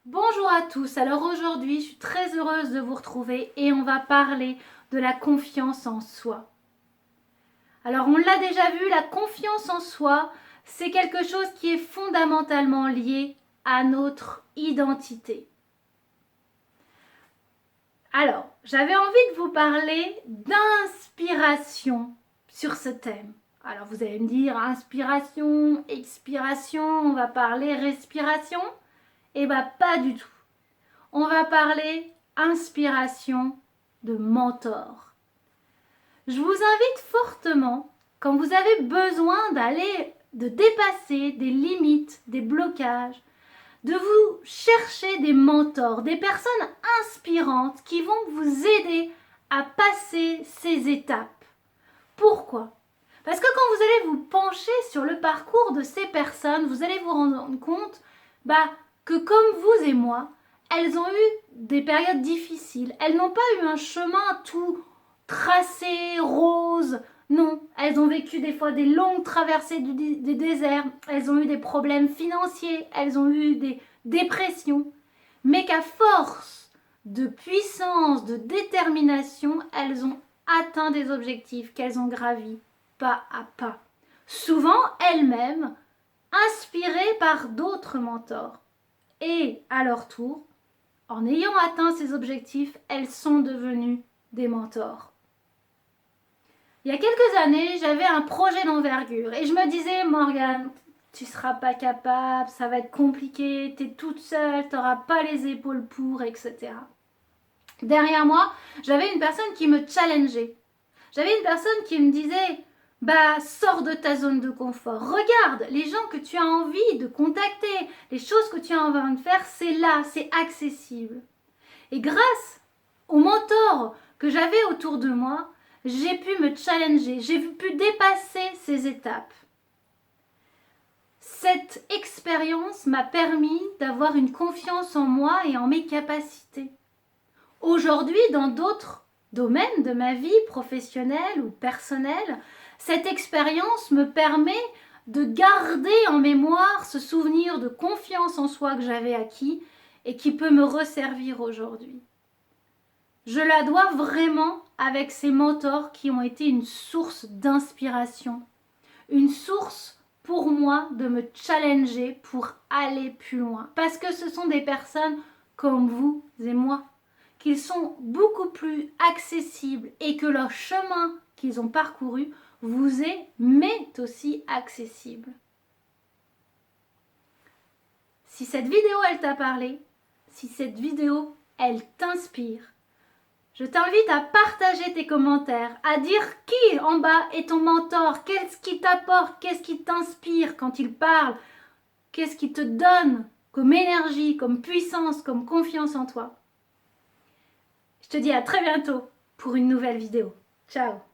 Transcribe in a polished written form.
Bonjour à tous, alors aujourd'hui je suis très heureuse de vous retrouver et on va parler de la confiance en soi. Alors on l'a déjà vu, la confiance en soi, c'est quelque chose qui est fondamentalement lié à notre identité. Alors, j'avais envie de vous parler d'inspiration sur ce thème. Alors vous allez me dire inspiration, expiration, on va parler respiration? Eh bien pas du tout. On va parler inspiration de mentor. Je vous invite fortement, quand vous avez besoin de dépasser des limites, des blocages, de vous chercher des mentors, des personnes inspirantes qui vont vous aider à passer ces étapes. Pourquoi? Parce que quand vous allez vous pencher sur le parcours de ces personnes, vous allez vous rendre compte que comme vous et moi, elles ont eu des périodes difficiles. Elles n'ont pas eu un chemin tout tracé, rose. Non, elles ont vécu des fois des longues traversées des déserts. Elles ont eu des problèmes financiers. Elles ont eu des dépressions. Mais qu'à force de puissance, de détermination, elles ont atteint des objectifs qu'elles ont gravis pas à pas. Souvent elles-mêmes inspirées par d'autres mentors. Et à leur tour, en ayant atteint ces objectifs, elles sont devenues des mentors. Il y a quelques années, j'avais un projet d'envergure et je me disais, Morgane, tu ne seras pas capable, ça va être compliqué, tu es toute seule, tu n'auras pas les épaules pour, etc. Derrière moi, j'avais une personne qui me challengeait. J'avais une personne qui me disait, sors de ta zone de confort. Regarde, les gens que tu as envie de contacter, les choses que tu as envie de faire, c'est là, c'est accessible. Et grâce aux mentors que j'avais autour de moi, j'ai pu me challenger, j'ai pu dépasser ces étapes. Cette expérience m'a permis d'avoir une confiance en moi et en mes capacités. Aujourd'hui, dans d'autres domaines de ma vie professionnelle ou personnelle, cette expérience me permet de garder en mémoire ce souvenir de confiance en soi que j'avais acquis et qui peut me resservir aujourd'hui. Je la dois vraiment avec ces mentors qui ont été une source d'inspiration, une source pour moi de me challenger pour aller plus loin. Parce que ce sont des personnes comme vous et moi, qu'ils sont beaucoup plus accessibles et que leur chemin qu'ils ont parcouru vous est mais aussi accessible. Si cette vidéo elle t'a parlé, si cette vidéo elle t'inspire, je t'invite à partager tes commentaires, à dire qui en bas est ton mentor, qu'est-ce qui t'apporte, qu'est-ce qui t'inspire quand il parle, qu'est-ce qui te donne comme énergie, comme puissance, comme confiance en toi. Je te dis à très bientôt pour une nouvelle vidéo. Ciao!